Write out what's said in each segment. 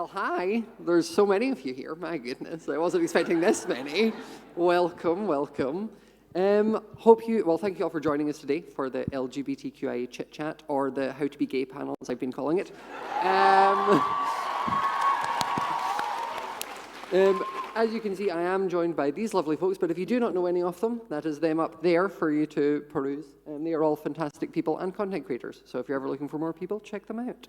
Well, hi. There's so many of you here. My goodness, I wasn't expecting this many. Welcome, welcome. Thank you all for joining us today for the LGBTQIA Chitchat, or the How to Be Gay panel, as I've been calling it. As you can see, I am joined by these lovely folks, but if you do not know any of them, that is them up there for you to peruse. They are all fantastic people and content creators, so if you're ever looking for more people, check them out.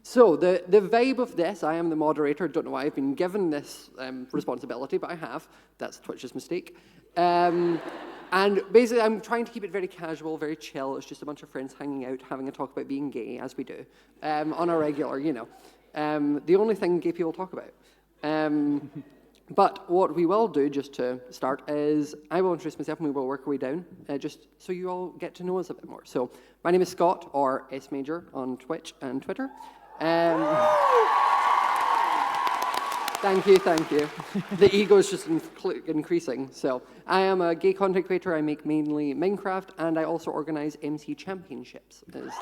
So the vibe of this, I am the moderator. Don't know why I've been given this responsibility, but I have. That's Twitch's mistake. And basically, I'm trying to keep it very casual, very chill. It's just a bunch of friends hanging out, having a talk about being gay, as we do, on a regular, you know. The only thing gay people talk about. But what we will do, just to start, is I will introduce myself and we will work our way down, just so you all get to know us a bit more. So my name is Scott, or S Major, on Twitch and Twitter. Thank you. The ego is just increasing. So I am a gay content creator. I make mainly Minecraft, and I also organize MC championships. Thank you.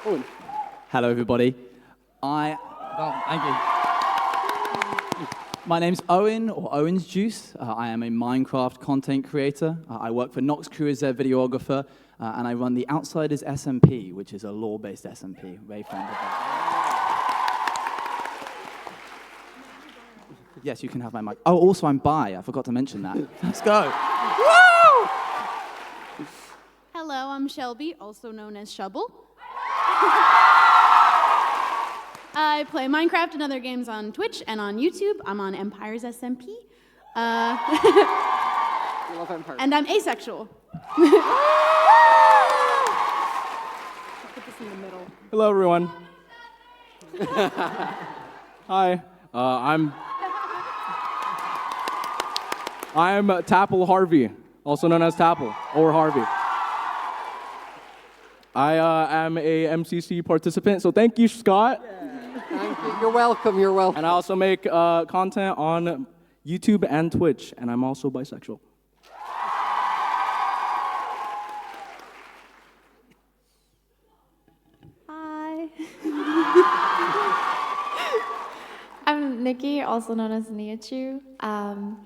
Owen. Hello, everybody. Thank you. My name's Owen, or OwengeJuice. I am a Minecraft content creator. I work for Nox Crew as their videographer, and I run the Outsiders SMP, which is a lore-based SMP. Very fond of that. Yes, you can have my mic. Oh, also, I'm bi. I forgot to mention that. Let's go. Woo! Hello, I'm Shelby, also known as Shubble. I play Minecraft and other games on Twitch and on YouTube. I'm on Empire's SMP. And I'm asexual. Put this in the middle. Hello, everyone. Hi. I'm TapL Harvey, also known as TapL or Harvey. I am a MCC participant, so thank you, Scott. Yeah. Thank you. You're welcome. And I also make content on YouTube and Twitch, and I'm also bisexual. Hi. I'm Nikki, also known as Nihachu, and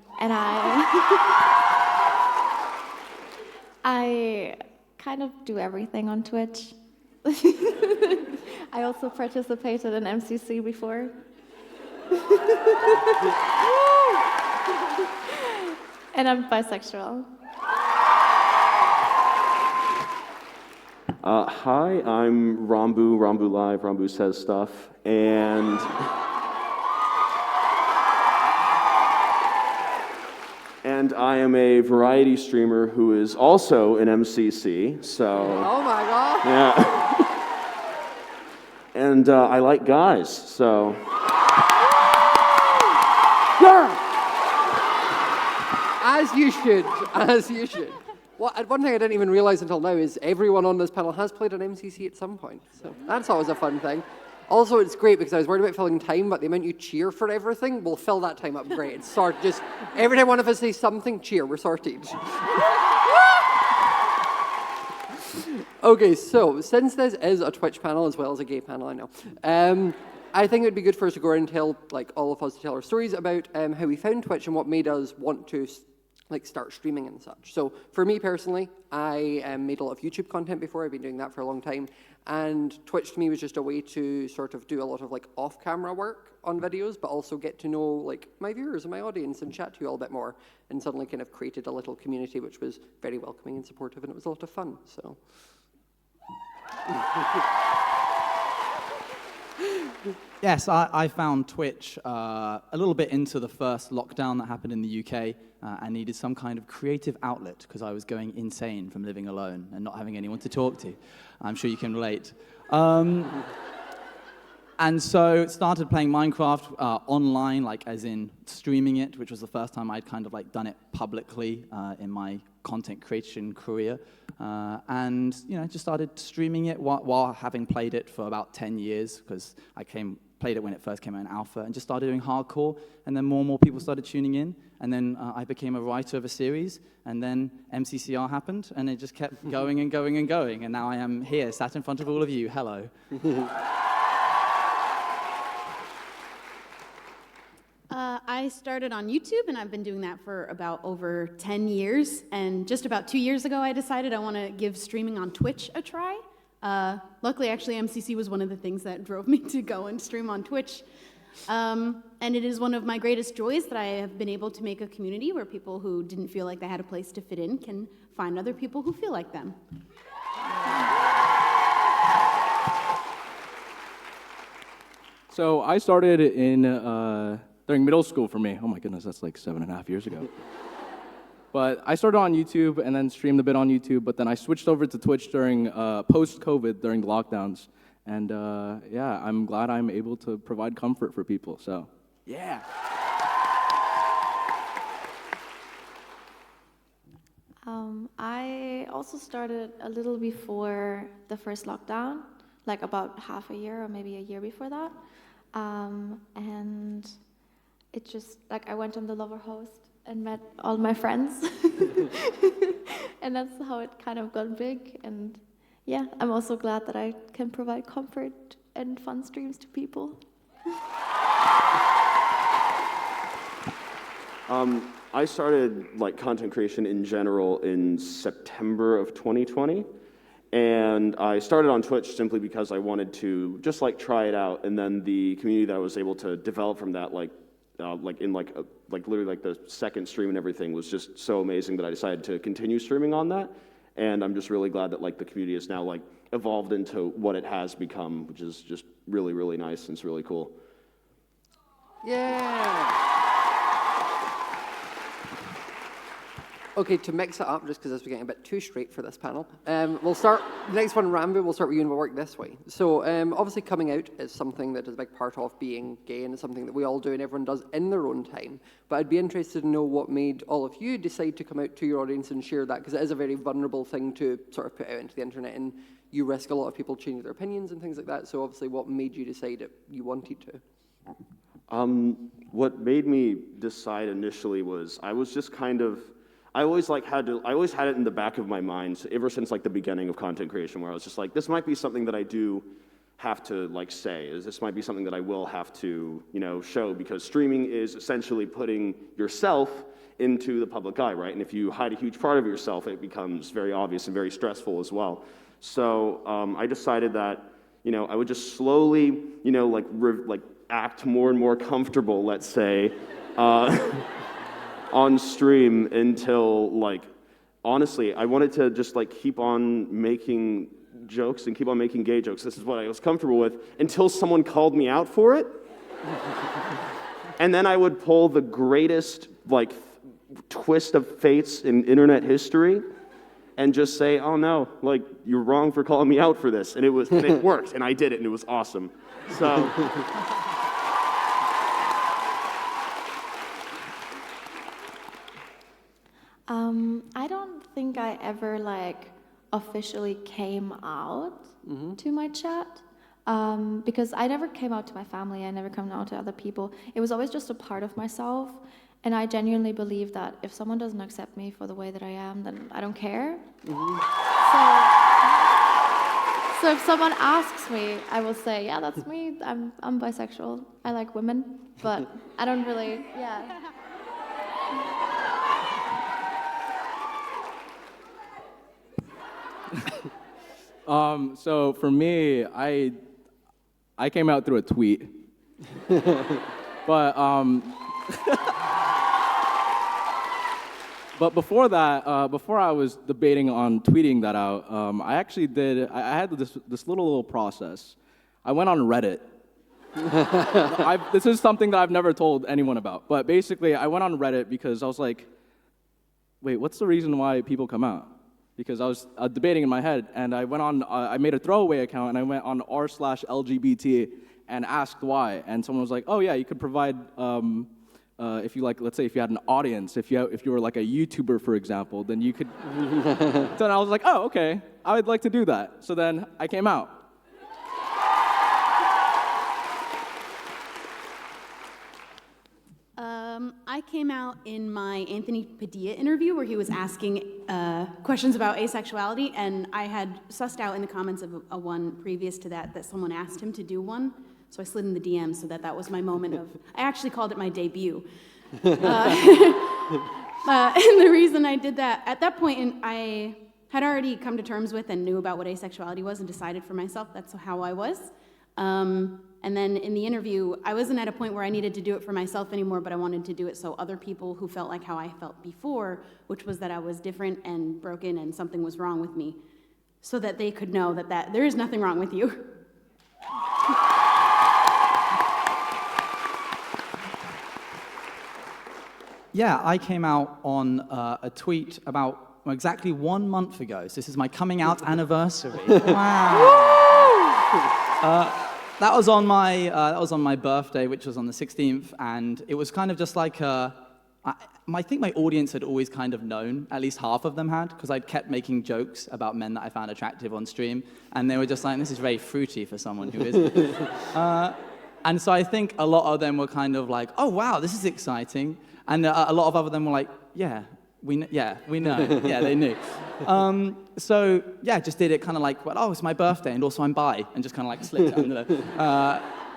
I kind of do everything on Twitch. I also participated in MCC before. And I'm bisexual. Hi, I'm Ranboo Live, Ranboo Says Stuff, and I am a variety streamer who is also an MCC, so... Oh my God! Yeah. And I like guys, so... Yeah! As you should. One thing I didn't even realize until now is everyone on this panel has played an MCC at some point, so that's always a fun thing. Also, it's great because I was worried about filling time, but the amount you cheer for everything will fill that time up great. It's just every time one of us says something, cheer, we're sorted. Okay, so since this is a Twitch panel as well as a gay panel, I know, I think it would be good for us to go around and tell, all of us to tell our stories about how we found Twitch and what made us want to start streaming and such. So for me personally, I made a lot of YouTube content before. I've been doing that for a long time. And Twitch to me was just a way to sort of do a lot of off-camera work on videos, but also get to know my viewers and my audience and chat to you all a bit more. And suddenly kind of created a little community which was very welcoming and supportive, and it was a lot of fun. So. Yes, I found Twitch a little bit into the first lockdown that happened in the UK and needed some kind of creative outlet because I was going insane from living alone and not having anyone to talk to. I'm sure you can relate. And so started playing Minecraft online, as in streaming it, which was the first time I'd kind of done it publicly in my content creation career. And just started streaming it while having played it for about 10 years, because I came played it when it first came out in alpha, and just started doing hardcore, and then more and more people started tuning in, and then I became a writer of a series, and then MCCR happened, and it just kept going and going and going, and now I am here, sat in front of all of you. Hello. I started on YouTube, and I've been doing that for about over 10 years. And just about 2 years ago, I decided I want to give streaming on Twitch a try. Luckily, actually, MCC was one of the things that drove me to go and stream on Twitch. And it is one of my greatest joys that I have been able to make a community where people who didn't feel like they had a place to fit in can find other people who feel like them. So I started during middle school for me. Oh my goodness, that's like 7.5 years ago. But I started on YouTube and then streamed a bit on YouTube, but then I switched over to Twitch during post-COVID, during the lockdowns. And yeah, I'm glad I'm able to provide comfort for people, so yeah. I also started a little before the first lockdown, like about half a year or maybe a year before that. And it just, like I went on the Lover host and met all my friends. And that's how it kind of got big. And yeah, I'm also glad that I can provide comfort and fun streams to people. I started like content creation in general in September of 2020. And I started on Twitch simply because I wanted to just like try it out, and then the community that I was able to develop from that, like literally like the second stream and everything was just so amazing that I decided to continue streaming on that. And I'm just really glad that like the community is now like evolved into what it has become, which is just really, really nice and it's really cool. Yeah. Okay, to mix it up, just because this is getting a bit too straight for this panel, we'll start, the next one, Ranboo, we'll start with you and we'll work this way. So obviously coming out is something that is a big part of being gay, and it's something that we all do and everyone does in their own time. But I'd be interested to know what made all of you decide to come out to your audience and share that, because it is a very vulnerable thing to sort of put out into the internet, and you risk a lot of people changing their opinions and things like that. So obviously what made you decide that you wanted to? What made me decide initially was I was just kind of, I always had it in the back of my mind ever since like the beginning of content creation, where I was just like, this might be something that I do have to like say, this might be something that I will have to, you know, show, because streaming is essentially putting yourself into the public eye, right? And if you hide a huge part of yourself, it becomes very obvious and very stressful as well. So I decided that, you know, I would just slowly, you know, like act more and more comfortable, let's say, on stream until, like, honestly, I wanted to just, like, keep on making jokes and keep on making gay jokes. This is what I was comfortable with until someone called me out for it. And then I would pull the greatest, like, twist of fates in internet history and just say, oh, no, like, you're wrong for calling me out for this. And it worked, and I did it, and it was awesome. So... I don't think I ever like officially came out to my chat, because I never came out to my family. I never came out to other people. It was always just a part of myself, and I genuinely believe that if someone doesn't accept me for the way that I am, then I don't care. So if someone asks me, I will say, yeah, that's me. I'm bisexual. I like women, but I don't really, yeah. So for me, I came out through a tweet, but before that, before I was debating on tweeting that out, I actually I had this little process. I went on Reddit. This is something that I've never told anyone about, but basically I went on Reddit because I was like, wait, what's the reason why people come out? Because I was debating in my head, and I went on, I made a throwaway account, and I went on r/LGBT and asked why, and someone was like, oh yeah, you could provide, if you like, let's say if you had an audience, if you were like a YouTuber, for example, then you could, so then I was like, oh, okay, I would like to do that. So then I came out. I came out in my Anthony Padilla interview where he was asking questions about asexuality, and I had sussed out in the comments of a one previous to that someone asked him to do one, so I slid in the DM so that was my moment of, I actually called it my debut. And the reason I did that, at that point, I had already come to terms with and knew about what asexuality was and decided for myself that's how I was. And then in the interview, I wasn't at a point where I needed to do it for myself anymore, but I wanted to do it so other people who felt like how I felt before, which was that I was different and broken and something was wrong with me, so that they could know that there is nothing wrong with you. Yeah, I came out on a tweet about exactly 1 month ago. So this is my coming out anniversary. Wow. That was on my birthday, which was on the 16th, and it was kind of just like I think my audience had always kind of known, at least half of them had, because I'd kept making jokes about men that I found attractive on stream, and they were just like, this is very fruity for someone who isn't. And so I think a lot of them were kind of like, oh wow, this is exciting, and a lot of them were like, we know. Yeah, they knew. So yeah, just did it kind of like, well, oh, it's my birthday, and also I'm bi, and just kind of like slipped it.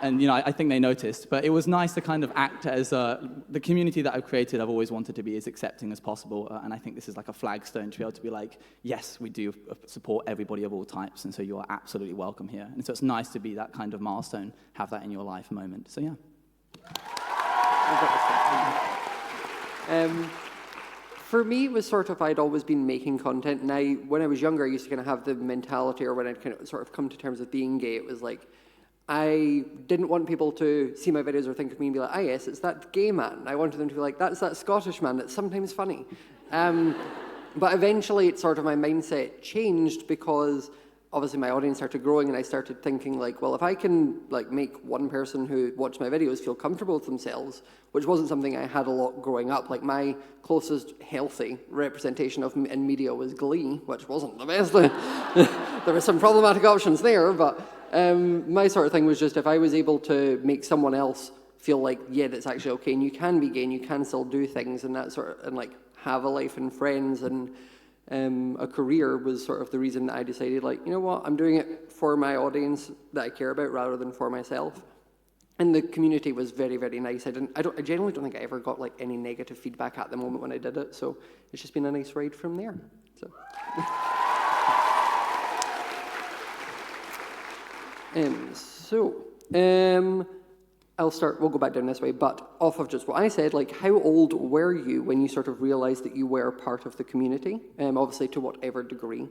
And I think they noticed. But it was nice to kind of act as the community that I've created. I've always wanted to be as accepting as possible, and I think this is like a flagstone to be able to be like, yes, we do support everybody of all types, and so you are absolutely welcome here. And so it's nice to be that kind of milestone, have that in your life moment. So yeah. For me, it was sort of, I'd always been making content, and when I was younger, I used to kind of have the mentality, or when I'd kind of sort of come to terms with being gay, it was like, I didn't want people to see my videos or think of me and be like, yes, it's that gay man. I wanted them to be like, that's that Scottish man that's sometimes funny. But eventually, it's sort of my mindset changed because obviously my audience started growing, and I started thinking like, well, if I can like make one person who watched my videos feel comfortable with themselves, which wasn't something I had a lot growing up. Like my closest healthy representation of in media was Glee, which wasn't the best. There were some problematic options there, but my sort of thing was just if I was able to make someone else feel like, yeah, that's actually okay, and you can be gay, and you can still do things, and that sort of, and like have a life and friends and a career was sort of the reason I decided, like, you know what, I'm doing it for my audience that I care about rather than for myself. And the community was very, very nice. I generally don't think I ever got like any negative feedback at the moment when I did it, so it's just been a nice ride from there. We'll go back down this way, but off of just what I said, like, how old were you when you sort of realized that you were part of the community? Obviously, to whatever degree.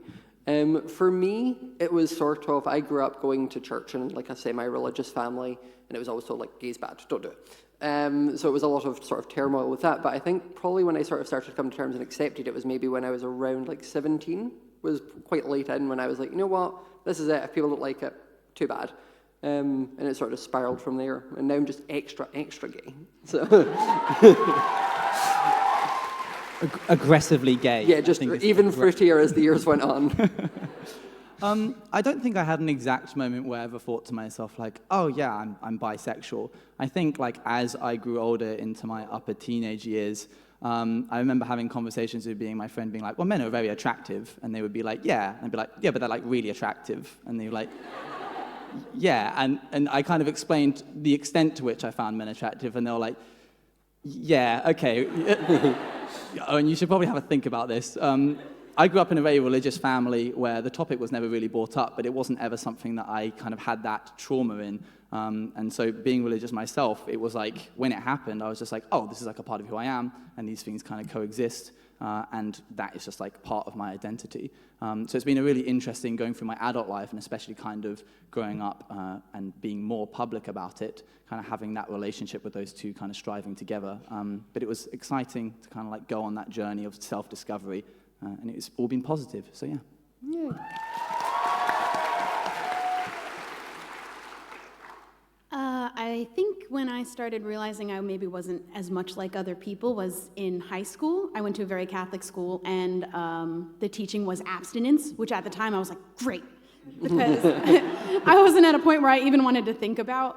For me, it was sort of, I grew up going to church in like a semi-religious family, and it was always told, like, gay's bad, don't do it. So it was a lot of sort of turmoil with that, but I think probably when I sort of started to come to terms and accepted it was maybe when I was around like 17, was quite late in when I was like, you know what, this is it, if people don't like it, too bad. And it sort of spiraled from there, and now I'm just extra gay. So aggressively gay. Yeah, just even fruitier as the years went on. I don't think I had an exact moment where I ever thought to myself like, oh yeah, I'm bisexual. I think like as I grew older into my upper teenage years, I remember having conversations with my friend being like, well, men are very attractive, and they would be like, yeah, and I'd be like, yeah, but they're like really attractive, and they were like, yeah, and I kind of explained the extent to which I found men attractive, and they were like, yeah, okay. Oh, and you should probably have a think about this. I grew up in a very religious family where the topic was never really brought up, but it wasn't ever something that I kind of had that trauma in. And so being religious myself, it was like, when it happened, I was just like, oh, this is like a part of who I am, and these things kind of coexist, and that is just like part of my identity. So it's been a really interesting going through my adult life, and especially kind of growing up and being more public about it, kind of having that relationship with those two kind of striving together. But it was exciting to kind of like go on that journey of self-discovery, and it's all been positive, so yeah. Yeah. I think when I started realizing I maybe wasn't as much like other people was in high school. I went to a very Catholic school, and the teaching was abstinence, which at the time I was like, great, because I wasn't at a point where I even wanted to think about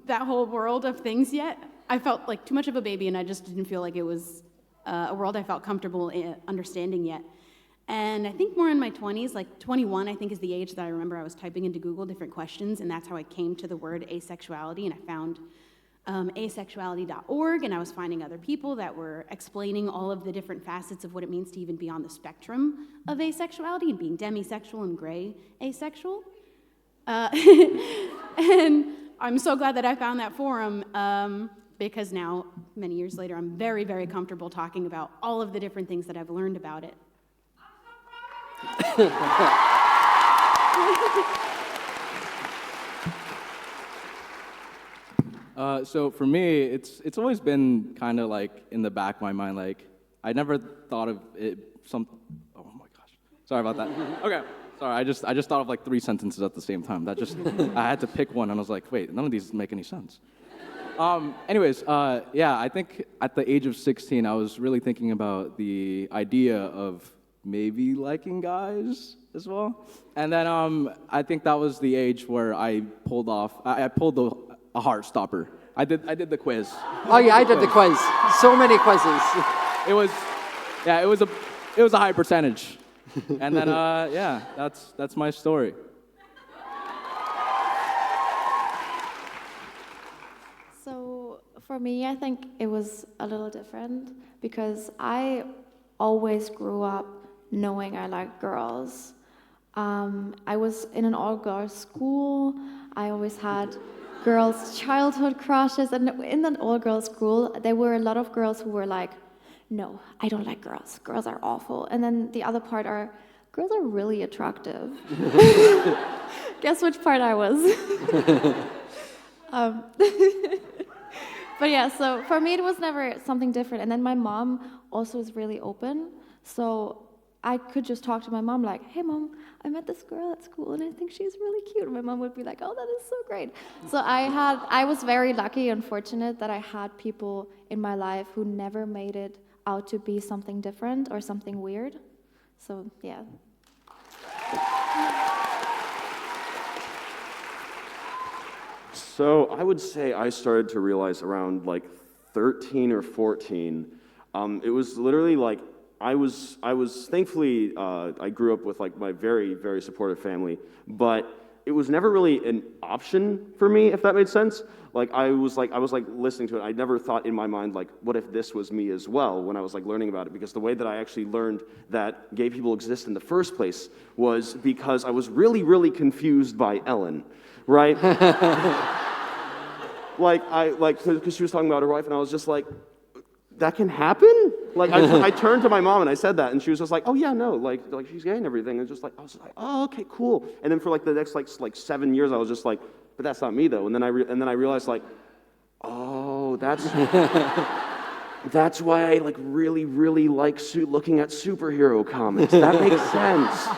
that whole world of things yet. I felt like too much of a baby, and I just didn't feel like it was a world I felt comfortable in understanding yet. And I think more in my 20s, like 21, I think is the age that I remember I was typing into Google different questions, and that's how I came to the word asexuality, and I found asexuality.org, and I was finding other people that were explaining all of the different facets of what it means to even be on the spectrum of asexuality and being demisexual and gray asexual. And I'm so glad that I found that forum because now, many years later, I'm very, very comfortable talking about all of the different things that I've learned about it. So for me, it's always been kind of like in the back of my mind, like I never thought of it oh my gosh, sorry about that. Okay, sorry, I just thought of like 3 sentences at the same time. That just, I had to pick one, and I was like, wait, none of these make any sense. Anyways, yeah, I think at the age of 16, I was really thinking about the idea of maybe liking guys as well. And then I think that was the age where I pulled a heart stopper. I did the quiz. Oh yeah, I did the quiz. So many quizzes. It was a high percentage. And then yeah, that's my story. So for me, I think it was a little different because I always grew up knowing I liked girls. I was in an all-girls school. I always had girls' childhood crushes, and in that all-girls school, there were a lot of girls who were like, no, I don't like girls. Girls are awful. And then the other part are, girls are really attractive. Guess which part I was? But yeah, so for me, it was never something different. And then my mom also was really open. So I could just talk to my mom like, hey, Mom, I met this girl at school, and I think she's really cute. And my mom would be like, oh, that is so great. So I was very lucky and fortunate that I had people in my life who never made it out to be something different or something weird. So, yeah. So I would say I started to realize around like 13 or 14. It was literally like I was thankfully I grew up with like my very, very supportive family, but it was never really an option for me, if that made sense. Like I was listening to it. I never thought in my mind like, what if this was me as well when I was like learning about it? Because the way that I actually learned that gay people exist in the first place was because I was really, really confused by Ellen, right? Because she was talking about her wife, and I was just like, that can happen? Like, I turned to my mom and I said that, and she was just like, oh yeah, no, like she's gay and everything. And just like, I was like, oh, okay, cool. And then for like the next like 7 years, I was just like, but that's not me though. And then I realized like, oh, that's why I like really, really like looking at superhero comics. That makes sense.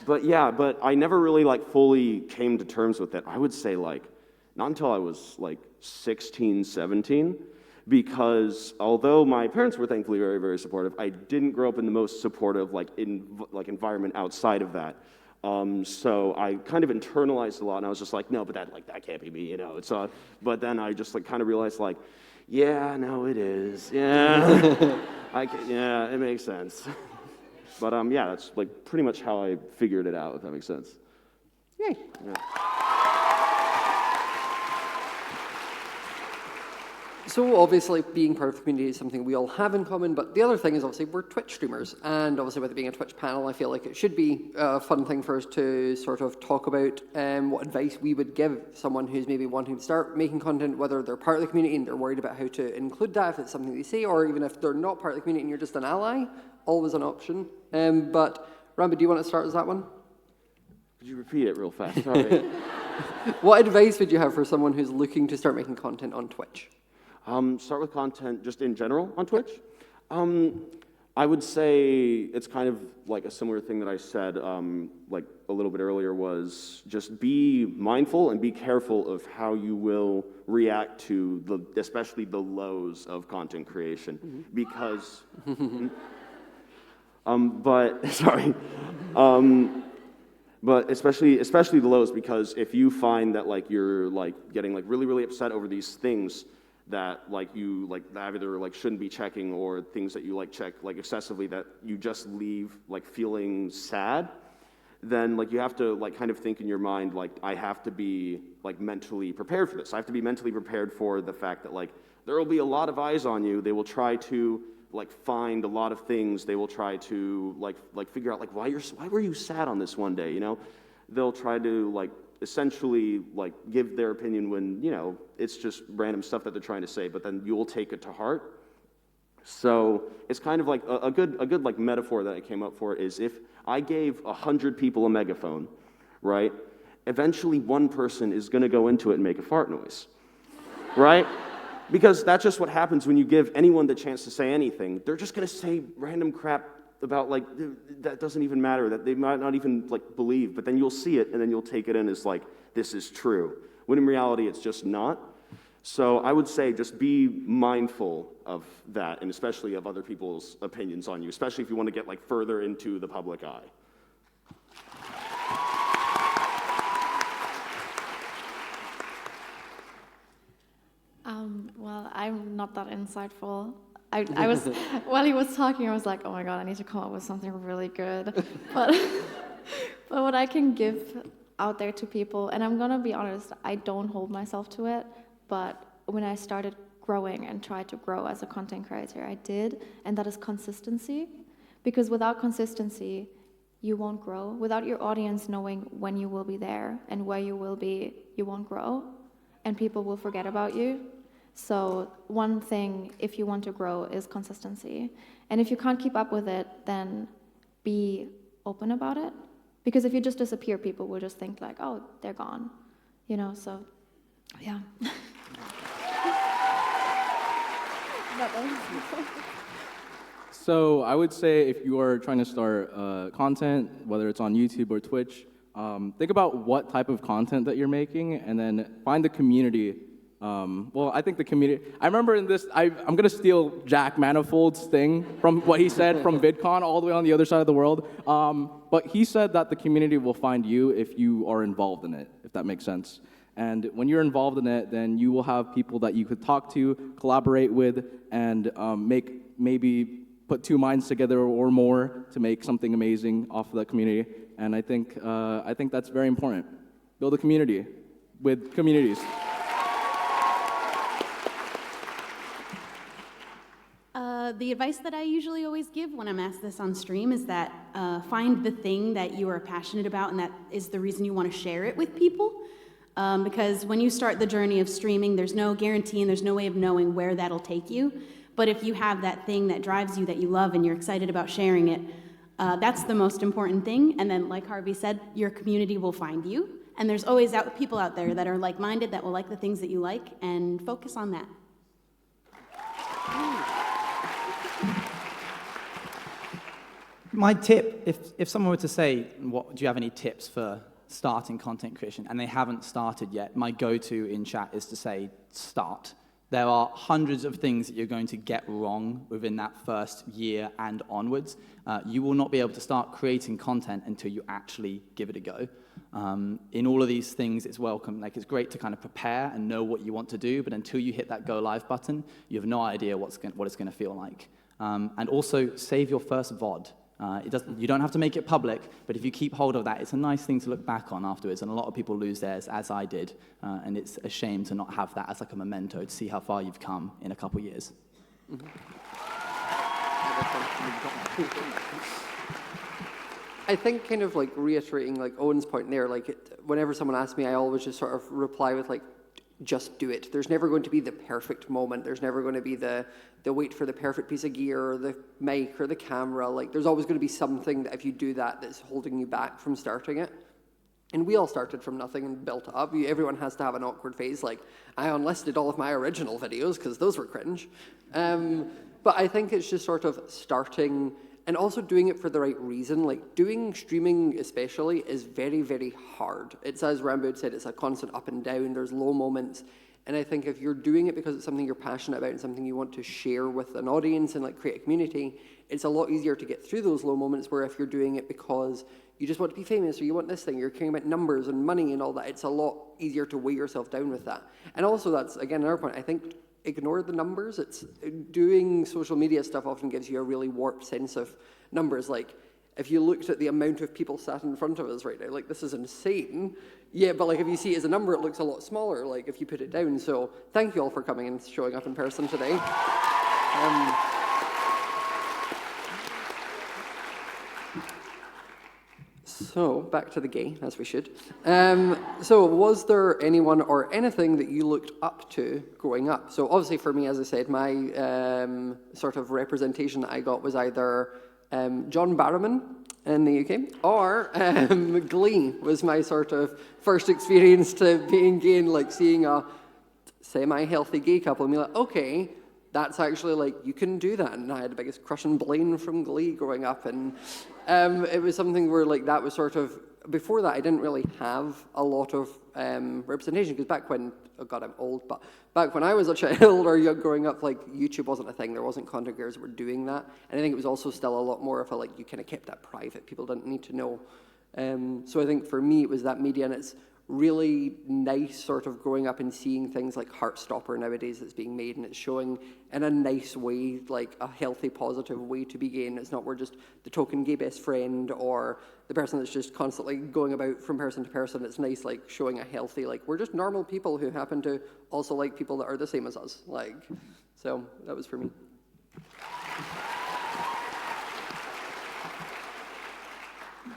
But yeah, but I never really like fully came to terms with it. I would say like, not until I was like 16, 17. Because although my parents were thankfully very, very supportive, I didn't grow up in the most supportive environment outside of that. So I kind of internalized a lot, and I was just like, no, but that can't be me, you know. But then I just like kind of realized like, yeah, no, it is, yeah, yeah, it makes sense. But yeah, that's like pretty much how I figured it out, if that makes sense. Yay. Yeah. So obviously being part of the community is something we all have in common, but the other thing is obviously we're Twitch streamers, and obviously with it being a Twitch panel, I feel like it should be a fun thing for us to sort of talk about what advice we would give someone who's maybe wanting to start making content, whether they're part of the community and they're worried about how to include that, if it's something they say, or even if they're not part of the community and you're just an ally, always an option. But Ranboo, do you want to start as that one? Could you repeat it real fast? Sorry. What advice would you have for someone who's looking to start making content on Twitch? Start with content just in general on Twitch. I would say it's kind of like a similar thing that I said like a little bit earlier was just be mindful and be careful of how you will react to especially the lows of content creation because but especially the lows, because if you find that like you're like getting like really, really upset over these things, that like you like either like shouldn't be checking, or things that you like check like excessively that you just leave like feeling sad, then like you have to like kind of think in your mind like, I have to be like mentally prepared for this. I have to be mentally prepared for the fact that like there will be a lot of eyes on you. They will try to like find a lot of things. They will try to like figure out like why were you sad on this one day, you know? They'll try to like essentially like give their opinion when, you know, it's just random stuff that they're trying to say, but then you'll take it to heart. So it's kind of like a good like metaphor that I came up for is, if I gave 100 people a megaphone, right? Eventually one person is gonna go into it and make a fart noise, right? Because that's just what happens when you give anyone the chance to say anything. They're just gonna say random crap about like, that doesn't even matter, that they might not even like believe, but then you'll see it and then you'll take it in as like, this is true. When in reality, it's just not. So I would say just be mindful of that, and especially of other people's opinions on you, especially if you want to get like further into the public eye. Well, I'm not that insightful. I was, while he was talking, I was like, oh my God, I need to come up with something really good. But what I can give out there to people, and I'm gonna be honest, I don't hold myself to it, but when I started growing and tried to grow as a content creator, I did, and that is consistency. Because without consistency, you won't grow. Without your audience knowing when you will be there and where you will be, you won't grow, and people will forget about you. So one thing, if you want to grow, is consistency. And if you can't keep up with it, then be open about it. Because if you just disappear, people will just think like, oh, they're gone. You know, so, yeah. So I would say if you are trying to start content, whether it's on YouTube or Twitch, think about what type of content that you're making, and then find the community. Well, I think the community, I remember in this, I'm going to steal Jack Manifold's thing from what he said from VidCon all the way on the other side of the world. But he said that the community will find you if you are involved in it, if that makes sense. And when you're involved in it, then you will have people that you could talk to, collaborate with, and maybe put two minds together or more to make something amazing off of that community. And I think that's very important. Build a community with communities. The advice that I usually always give when I'm asked this on stream is that find the thing that you are passionate about, and that is the reason you want to share it with people. Because when you start the journey of streaming, there's no guarantee and there's no way of knowing where that'll take you. But if you have that thing that drives you, that you love, and you're excited about sharing it, that's the most important thing. And then, like Harvey said, your community will find you. And there's always people out there that are like-minded, that will like the things that you like, and focus on that. My tip, if someone were to say, do you have any tips for starting content creation, and they haven't started yet, my go-to in chat is to say, start. There are hundreds of things that you're going to get wrong within that first year and onwards. You will not be able to start creating content until you actually give it a go. In all of these things, it's welcome. Like, it's great to kind of prepare and know what you want to do, but until you hit that go live button, you have no idea what it's going to feel like. And also, save your first VOD. You don't have to make it public, but if you keep hold of that, it's a nice thing to look back on afterwards, and a lot of people lose theirs, as I did, and it's a shame to not have that as like a memento to see how far you've come in a couple years. Mm-hmm. I think kind of like reiterating like Owen's point there, like whenever someone asks me, I always just sort of reply with like, just do it. There's never going to be the perfect moment. There's never going to be the wait for the perfect piece of gear or the mic or the camera. Like, there's always going to be something that if you do that's holding you back from starting it. And we all started from nothing and built up. Everyone has to have an awkward phase. Like, I unlisted all of my original videos because those were cringe. But I think it's just sort of starting and also doing it for the right reason. Like, doing streaming especially is very, very hard. It's, as Ranboo had said, it's a constant up and down. There's low moments. And I think if you're doing it because it's something you're passionate about and something you want to share with an audience and like create a community, it's a lot easier to get through those low moments, where if you're doing it because you just want to be famous or you want this thing, you're caring about numbers and money and all that, it's a lot easier to weigh yourself down with that. And also, that's, again, another point, I think ignore the numbers. It's doing social media stuff often gives you a really warped sense of numbers. Like, if you looked at the amount of people sat in front of us right now, like, this is insane. Yeah, but like, if you see it as a number, it looks a lot smaller, like, if you put it down. So thank you all for coming and showing up in person today. So, back to the gay, as we should. So, was there anyone or anything that you looked up to growing up? So, obviously for me, as I said, my sort of representation that I got was either John Barrowman in the UK, or Glee was my sort of first experience to being gay and like seeing a semi-healthy gay couple and be like, okay, that's actually like, you can do that. And I had the biggest crush on Blaine from Glee growing up, and it was something where like that was sort of, before that I didn't really have a lot of representation, because back when, oh God, I'm old, but back when I was a child or young growing up, like YouTube wasn't a thing, there wasn't content creators that were doing that, and I think it was also still a lot more of a like, you kind of kept that private, people didn't need to know. So I think for me it was that media, and it's really nice sort of growing up and seeing things like Heartstopper nowadays that's being made, and it's showing in a nice way, like a healthy, positive way to be gay, and it's not we're just the token gay best friend or the person that's just constantly going about from person to person. It's nice, like showing a healthy, like we're just normal people who happen to also like people that are the same as us. Like, so that was for me.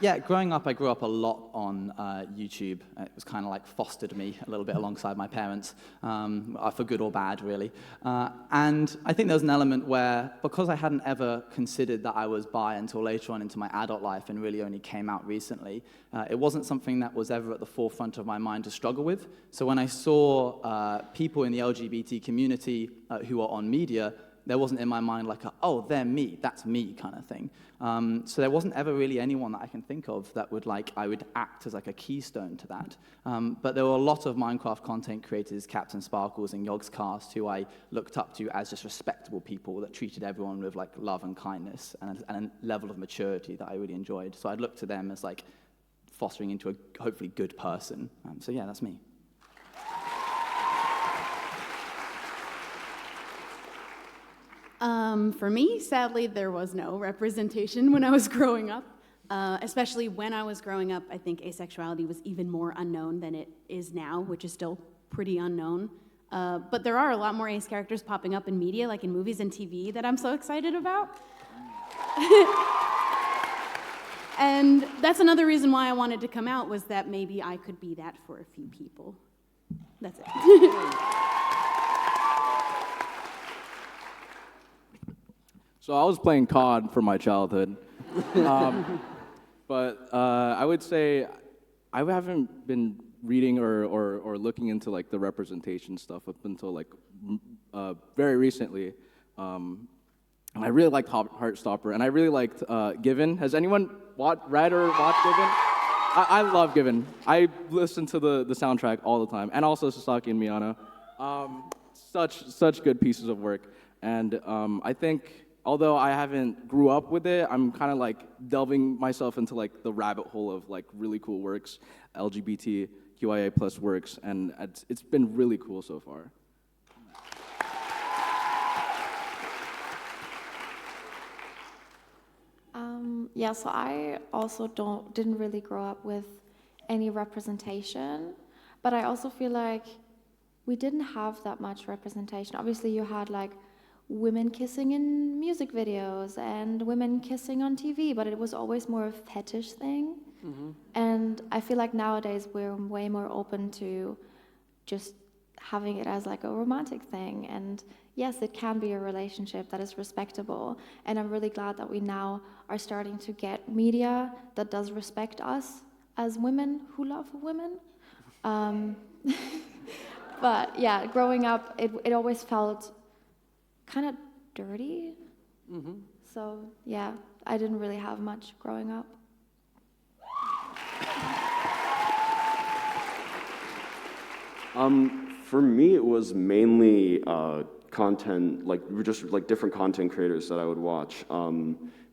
Yeah, growing up, I grew up a lot on YouTube. It was kind of like fostered me a little bit alongside my parents, for good or bad, really. And I think there was an element where, because I hadn't ever considered that I was bi until later on into my adult life and really only came out recently, it wasn't something that was ever at the forefront of my mind to struggle with. So when I saw people in the LGBT community who are on media, there wasn't in my mind like, oh, they're me, that's me kind of thing. So there wasn't ever really anyone that I can think of that would like, I would act as like a keystone to that. But there were a lot of Minecraft content creators, Captain Sparkles and Yogscast, who I looked up to as just respectable people that treated everyone with like love and kindness and a level of maturity that I really enjoyed. So I'd look to them as like fostering into a hopefully good person. So yeah, that's me. For me, sadly, there was no representation when I was growing up. Especially when I was growing up, I think asexuality was even more unknown than it is now, which is still pretty unknown. But there are a lot more ace characters popping up in media, like in movies and TV, that I'm so excited about. And that's another reason why I wanted to come out, was that maybe I could be that for a few people. That's it. So I was playing COD for my childhood, but I would say I haven't been reading or looking into like the representation stuff up until like very recently. And I really liked Heartstopper, and I really liked Given. Has anyone read or watched Given? I love Given. I listen to the soundtrack all the time, and also Sasaki and Miyano. Such good pieces of work, and I think, although I haven't grew up with it, I'm kind of like delving myself into like the rabbit hole of like really cool works, LGBTQIA plus works, and it's been really cool so far. Yeah, so I also didn't really grow up with any representation, but I also feel like we didn't have that much representation. Obviously, you had like women kissing in music videos and women kissing on TV, but it was always more a fetish thing. Mm-hmm. And I feel like nowadays we're way more open to just having it as like a romantic thing. And yes, it can be a relationship that is respectable. And I'm really glad that we now are starting to get media that does respect us as women who love women. But yeah, growing up, it always felt kind of dirty. Mm-hmm. So yeah, I didn't really have much growing up. For me, it was mainly content, like just like different content creators that I would watch.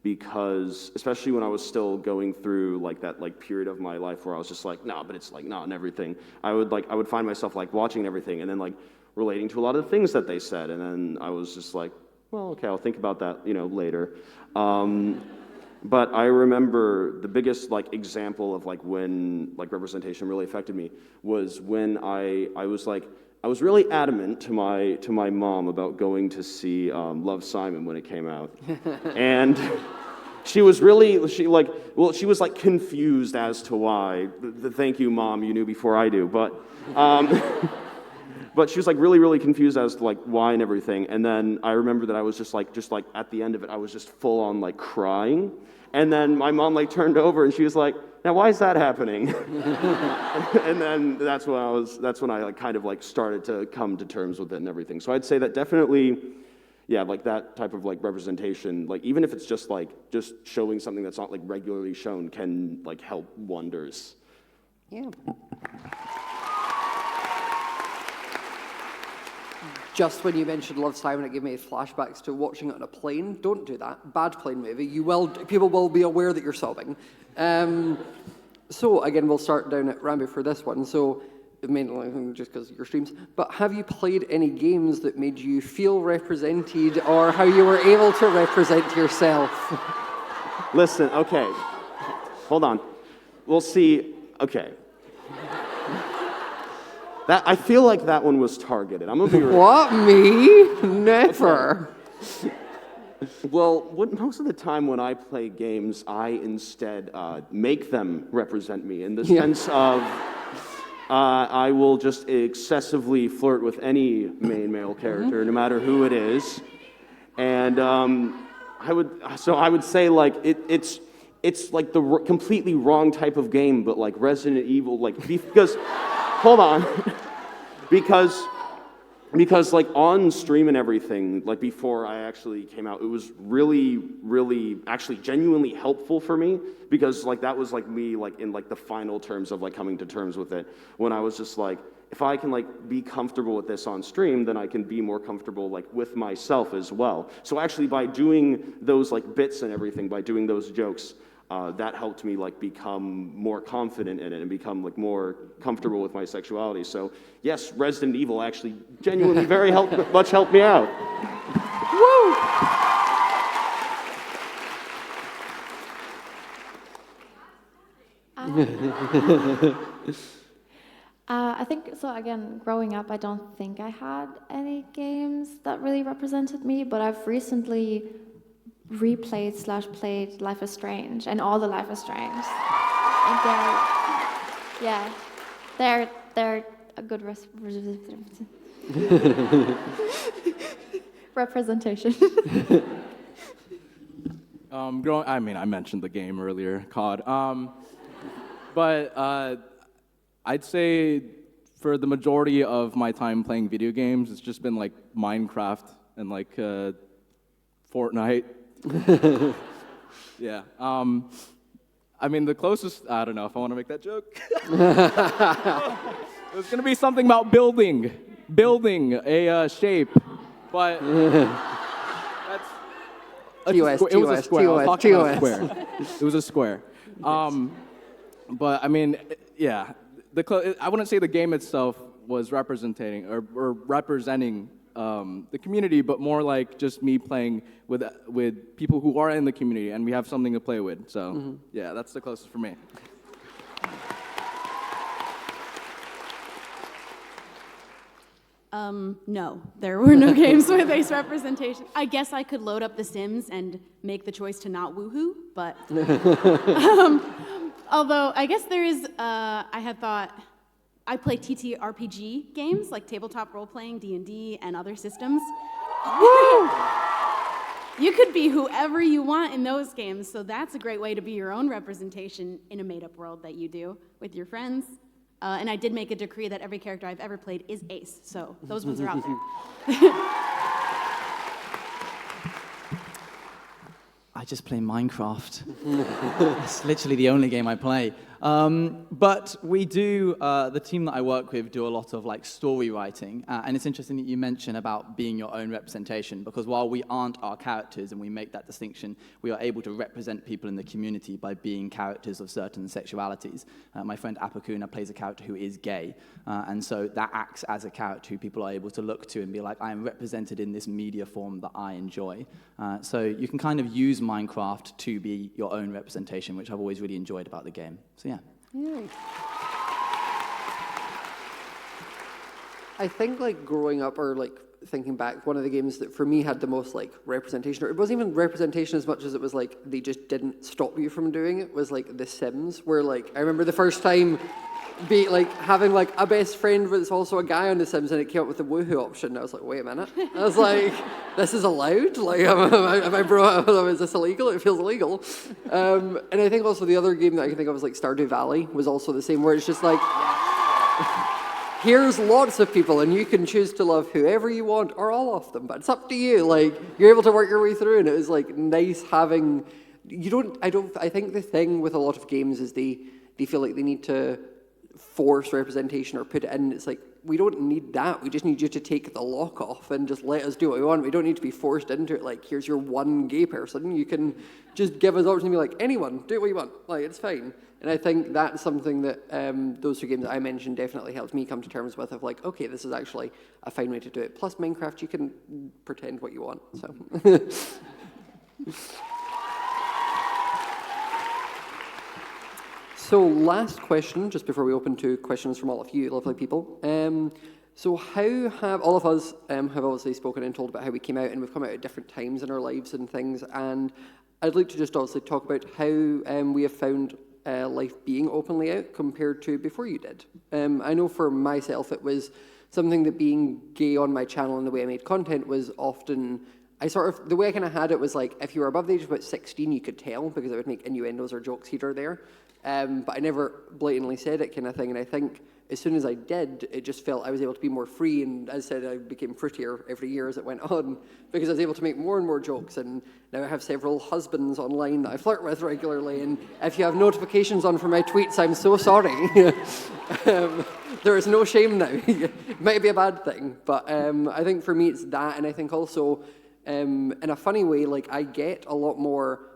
Because especially when I was still going through like that like period of my life where I was just like, no, but it's like not and everything. I would find myself like watching everything, and then like relating to a lot of the things that they said. And then I was just like, well, okay, I'll think about that, later. But I remember the biggest like example of like when like representation really affected me was when I was really adamant to my mom about going to see Love, Simon when it came out, and she was confused as to why. Thank you, Mom, you knew before I do, but. But she was like really confused as to like why and everything. And then I remember that I was just like at the end of it, I was just full on like crying. And then my mom like turned over and she was like, "Now why is that happening?" And then that's when I like kind of like started to come to terms with it and everything. So I'd say that definitely, yeah, like that type of like representation, like even if it's just showing something that's not like regularly shown, can like help wonders. Yeah. Just when you mentioned Love, Simon, it gave me flashbacks to watching it on a plane. Don't do that. Bad plane movie. People will be aware that you're sobbing. So again, we'll start down at Ranboo for this one. So mainly just because of your streams. But have you played any games that made you feel represented, or how you were able to represent yourself? Listen, okay. Hold on. We'll see. Okay. I feel like that one was targeted. I'm gonna be real. What, me? Never. Well, most of the time when I play games, I instead make them represent me in the sense of I will just excessively flirt with any main male character, no matter who it is, and I would say like it's like the completely wrong type of game, but like Resident Evil, like because. Hold on, because like on stream and everything, like before I actually came out, it was really actually genuinely helpful for me, because like that was like me like in like the final terms of like coming to terms with it, when I was just like, if I can like be comfortable with this on stream, then I can be more comfortable like with myself as well. So actually by doing those like bits and everything, by doing those jokes, that helped me like become more confident in it and become like more comfortable with my sexuality. So yes, Resident Evil actually genuinely much helped me out. Woo! I think, so again, growing up, I don't think I had any games that really represented me, but I've recently replayed/played Life is Strange and all the Life is Strange. And they're a good representation. I mentioned the game earlier, COD. But I'd say for the majority of my time playing video games, it's just been like Minecraft and like Fortnite. Yeah. I mean, the closest, I don't know if I want to make that joke. There's going to be something about building a shape, but that's... It was a square. I was talking about a square. It was a square. But I mean, yeah, I wouldn't say the game itself was representing or representing the community, but more like just me playing with people who are in the community, and we have something to play with. So yeah, that's the closest for me. No, there were no games with ace representation. I guess I could load up The Sims and make the choice to not woohoo, but although I guess there is, I had thought, I play TTRPG games, like tabletop role-playing, D&D, and other systems. Woo! You could be whoever you want in those games, so that's a great way to be your own representation in a made-up world that you do with your friends. And I did make a decree that every character I've ever played is ace, so those ones are out there. I just play Minecraft. It's literally the only game I play. But we do, the team that I work with do a lot of like story writing, and it's interesting that you mention about being your own representation, because while we aren't our characters and we make that distinction, we are able to represent people in the community by being characters of certain sexualities. My friend Apakuna plays a character who is gay, and so that acts as a character who people are able to look to and be like, I am represented in this media form that I enjoy. So you can kind of use Minecraft to be your own representation, which I've always really enjoyed about the game. So yeah. Yay. I think like growing up or like thinking back, one of the games that for me had the most like representation, or it wasn't even representation as much as it was like they just didn't stop you from doing it, was like The Sims, where like I remember the first time having like a best friend that's also a guy on The Sims, and it came up with the woohoo option. And I was like, wait a minute. I was like, this is allowed? Like, am I brought? Is this illegal? It feels illegal. And I think also the other game that I can think of is like Stardew Valley was also the same, where it's just like, here's lots of people, and you can choose to love whoever you want or all of them, but it's up to you. Like, you're able to work your way through, and it was like nice having. I think the thing with a lot of games is they feel like they need to force representation or put it in. It's like, we don't need that. We just need you to take the lock off and just let us do what we want. We don't need to be forced into it. Like, here's your one gay person. You can just give us options and be like, anyone, do what you want. Like, it's fine. And I think that's something that those two games that I mentioned definitely helped me come to terms with, of like, okay, this is actually a fine way to do it. Plus Minecraft, you can pretend what you want, so. So last question, just before we open to questions from all of you lovely people. So how have, all of us have obviously spoken and told about how we came out, and we've come out at different times in our lives and things, and I'd like to just obviously talk about how we have found life being openly out compared to before you did. I know for myself it was something that being gay on my channel and the way I made content was often, the way I kind of had it was like, if you were above the age of about 16, you could tell, because I would make innuendos or jokes here or there. But I never blatantly said it, kind of thing. And I think as soon as I did, it just felt I was able to be more free. And as I said, I became prettier every year as it went on, because I was able to make more and more jokes. And now I have several husbands online that I flirt with regularly. And if you have notifications on for my tweets, I'm so sorry. There is no shame now. It might be a bad thing. But I think for me, it's that. And I think also, in a funny way, like, I get a lot more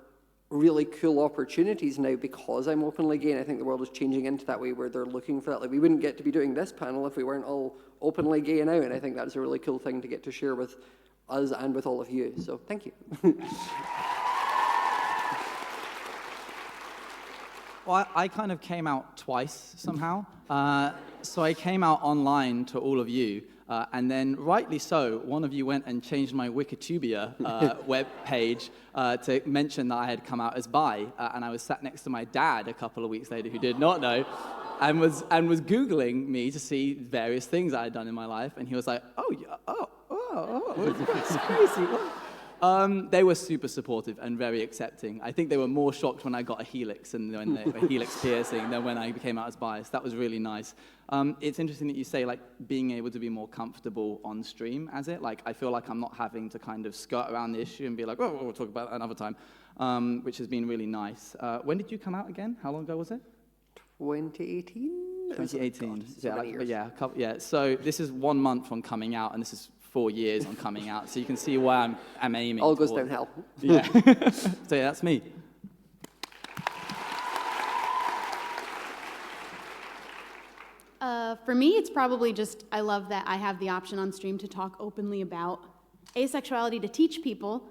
really cool opportunities now because I'm openly gay, and I think the world is changing into that way where they're looking for that. Like, we wouldn't get to be doing this panel if we weren't all openly gay now, and I think that's a really cool thing to get to share with us and with all of you. So thank you. Well, I kind of came out twice somehow. So I came out online to all of you, and then, rightly so, one of you went and changed my Wikitubia web page to mention that I had come out as bi, and I was sat next to my dad a couple of weeks later, who did not know, and was Googling me to see various things I had done in my life, and he was like, that's crazy. They were super supportive and very accepting. I think they were more shocked when I got a helix and when a helix piercing than when I became out as bi. So that was really nice. It's interesting that you say, like, being able to be more comfortable on stream as it. Like, I feel like I'm not having to kind of skirt around the issue and be like, oh, we'll talk about that another time, which has been really nice. When did you come out again? How long ago was it? 2018? 2018. God, Yeah. So this is 1 month from coming out, and this is 4 years on coming out. So you can see where I'm aiming. All goes downhill. Yeah. So yeah, that's me. For me, it's probably just, I love that I have the option on stream to talk openly about asexuality, to teach people,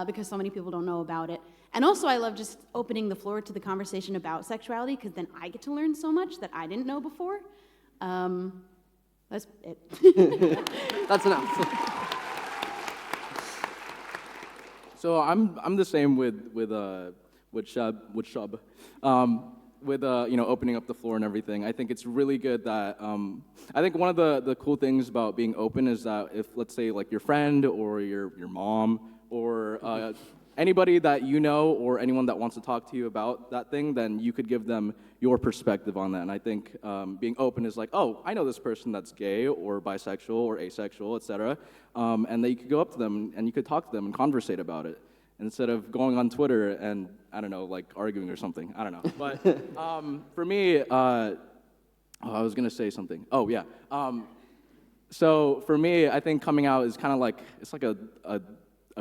because so many people don't know about it. And also, I love just opening the floor to the conversation about sexuality, because then I get to learn so much that I didn't know before. That's it. That's enough. So I'm the same with Shub. With opening up the floor and everything. I think it's really good that I think one of the cool things about being open is that if, let's say, like, your friend or your mom or anybody that you know or anyone that wants to talk to you about that thing, then you could give them your perspective on that. And I think being open is like, oh, I know this person that's gay or bisexual or asexual, etc. And that you could go up to them and you could talk to them and conversate about it. instead of going on Twitter and, I don't know, like arguing or something. I don't know. But for me, I was going to say something. Oh, yeah. So for me, I think coming out is kind of like, it's like a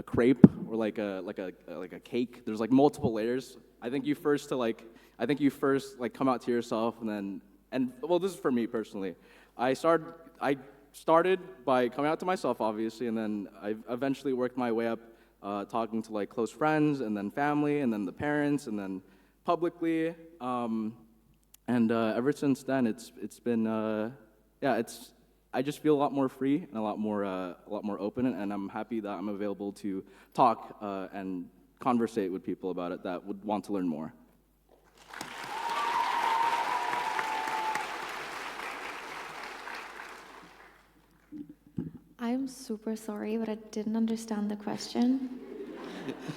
crepe or like a cake. There's like multiple layers. I think you first come out to yourself and well, this is for me personally. I started by coming out to myself, obviously, and then I eventually worked my way up, talking to like close friends, and then family, and then the parents, and then publicly. And ever since then, it's been I just feel a lot more free and a lot more open, and I'm happy that I'm available to talk and conversate with people about it that would want to learn more. I'm super sorry, but I didn't understand the question.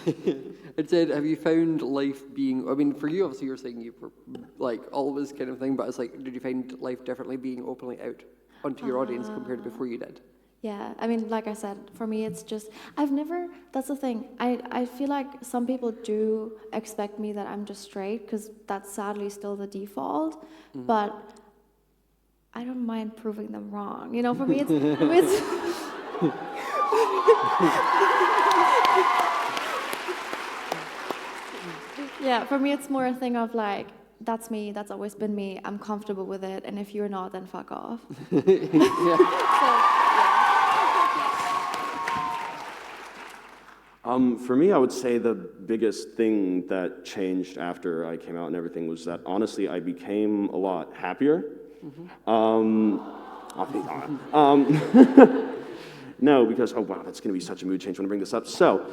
It said, have you found life being, I mean, for you, obviously, you're saying you were, like, always kind of thing, but it's like, did you find life differently being openly out onto your audience compared to before you did? Yeah, I mean, like I said, for me, it's just, that's the thing. I feel like some people do expect me that I'm just straight, because that's sadly still the default, but I don't mind proving them wrong. You know, for me, it's yeah, for me, it's more a thing of like, that's me, that's always been me, I'm comfortable with it, and if you're not, then fuck off. For me, I would say the biggest thing that changed after I came out and everything was that, honestly, I became a lot happier. I'll be honest. No, because, oh wow, that's going to be such a mood change when I bring this up. So,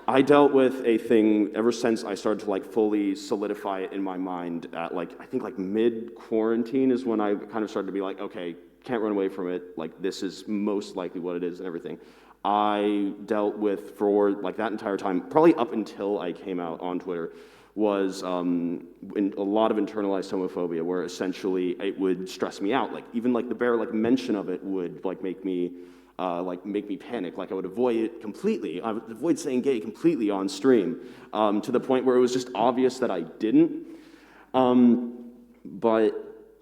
I dealt with a thing ever since I started to like fully solidify it in my mind at like, I think like mid-quarantine is when I kind of started to be like, okay, can't run away from it. Like, this is most likely what it is and everything. I dealt with, for like that entire time, probably up until I came out on Twitter, was in a lot of internalized homophobia, where essentially it would stress me out. Like, even like the bare like mention of it would like make me panic. Like, I would avoid it completely. I would avoid saying gay completely on stream, to the point where it was just obvious that I didn't. But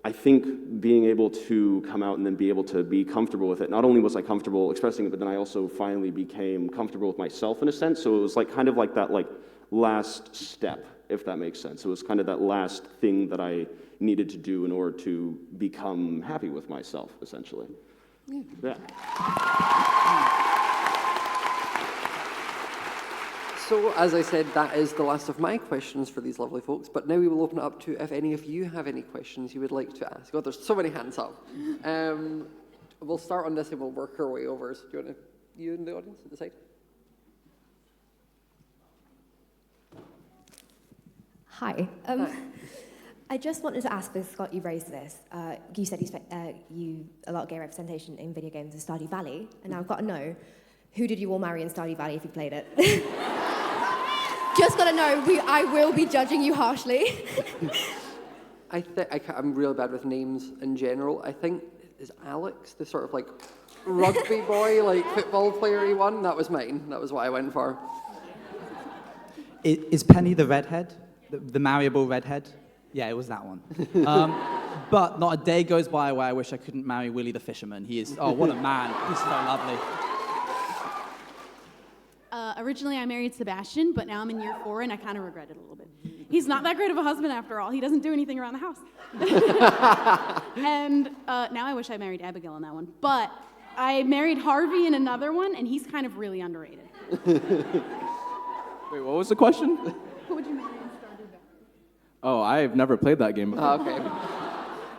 I think being able to come out and then be able to be comfortable with it, not only was I comfortable expressing it, but then I also finally became comfortable with myself in a sense. So it was like kind of like that like last step, if that makes sense. It was kind of that last thing that I needed to do in order to become happy with myself, essentially. Yeah. So, as I said, that is the last of my questions for these lovely folks, but now we will open it up to if any of you have any questions you would like to ask. Oh, there's so many hands up. We'll start on this and we'll work our way over. So do you want to, you in the audience at the side? Hi. I just wanted to ask, because Scott, you raised this. You said you a lot of gay representation in video games in Stardew Valley, and now I've got to know, who did you all marry in Stardew Valley if you played it? Just got to know, I will be judging you harshly. I'm real bad with names in general. I think, is Alex the sort of like rugby boy, like football player-y one? That was mine. That was what I went for. Is Penny the redhead? The marryable redhead? Yeah, it was that one. But not a day goes by where I wish I couldn't marry Willie the fisherman. He is, oh, what a man. He's so lovely. Originally, I married Sebastian, but now I'm in year 4, and I kind of regret it a little bit. He's not that great of a husband after all. He doesn't do anything around the house. And now I wish I married Abigail in that one. But I married Harvey in another one, and he's kind of really underrated. Wait, what was the question? Who would you marry in Stardew Valley? Oh, I've never played that game before. Okay.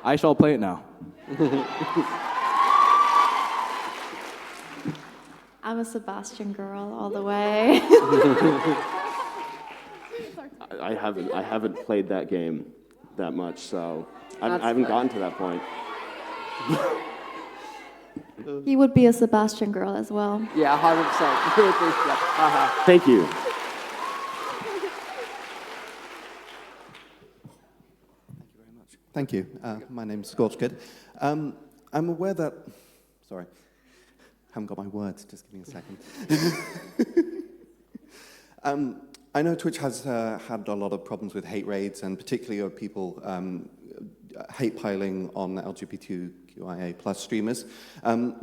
I shall play it now. I'm a Sebastian girl all the way. I haven't played that game that much, so I haven't gotten to that point. He would be a Sebastian girl as well. Yeah, 100%. Thank you. Thank you. My name's Scorch Kid. I'm aware that... Sorry. Haven't got my words. Just give me a second. I know Twitch has had a lot of problems with hate raids, and particularly of people hate piling on LGBTQIA plus streamers.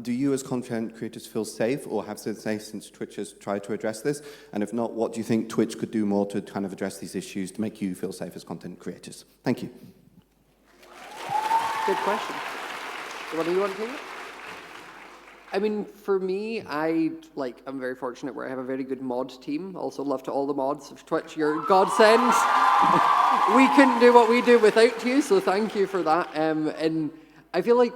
Do you as content creators feel safe, or have been safe since Twitch has tried to address this? And if not, what do you think Twitch could do more to kind of address these issues to make you feel safe as content creators? Thank you. Good question. What do you want to take it? I mean, for me, I'm very fortunate where I have a very good mod team. Also, love to all the mods of Twitch. You're godsends. We couldn't do what we do without you, so thank you for that. And I feel like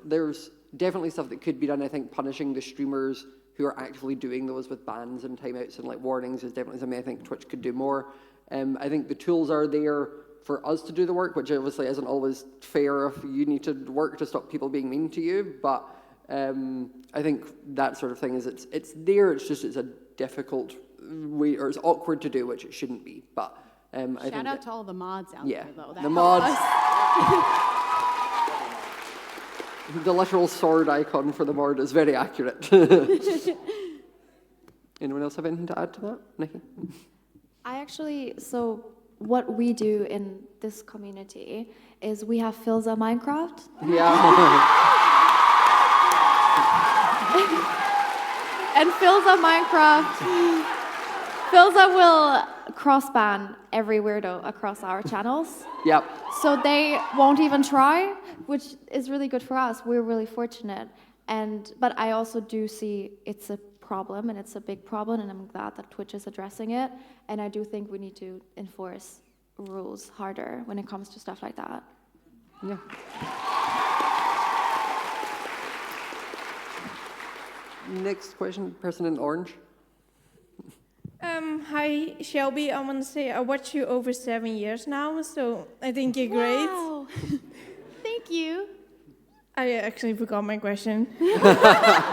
there's definitely stuff that could be done. I think punishing the streamers who are actively doing those with bans and timeouts and like warnings is definitely something I think Twitch could do more. I think the tools are there for us to do the work, which obviously isn't always fair if you need to work to stop people being mean to you, but I think that sort of thing is it's there. It's just it's a difficult way, or it's awkward to do, which it shouldn't be. But I think Shout out to all the mods out there, though. That the help mods. The literal sword icon for the mod is very accurate. Anyone else have anything to add to that, Nikki? So what we do in this community is we have Philza Minecraft. Yeah. And Philza Minecraft, Philza will cross-ban every weirdo across our channels. Yep. So they won't even try, which is really good for us. We're really fortunate. But I also do see it's a problem, and it's a big problem, and I'm glad that Twitch is addressing it. And I do think we need to enforce rules harder when it comes to stuff like that. Yeah. Next question, person in orange. Hi, Shelby. I want to say I watch you over 7 years now, so I think you're great. Wow. Thank you. I actually forgot my question. Oh,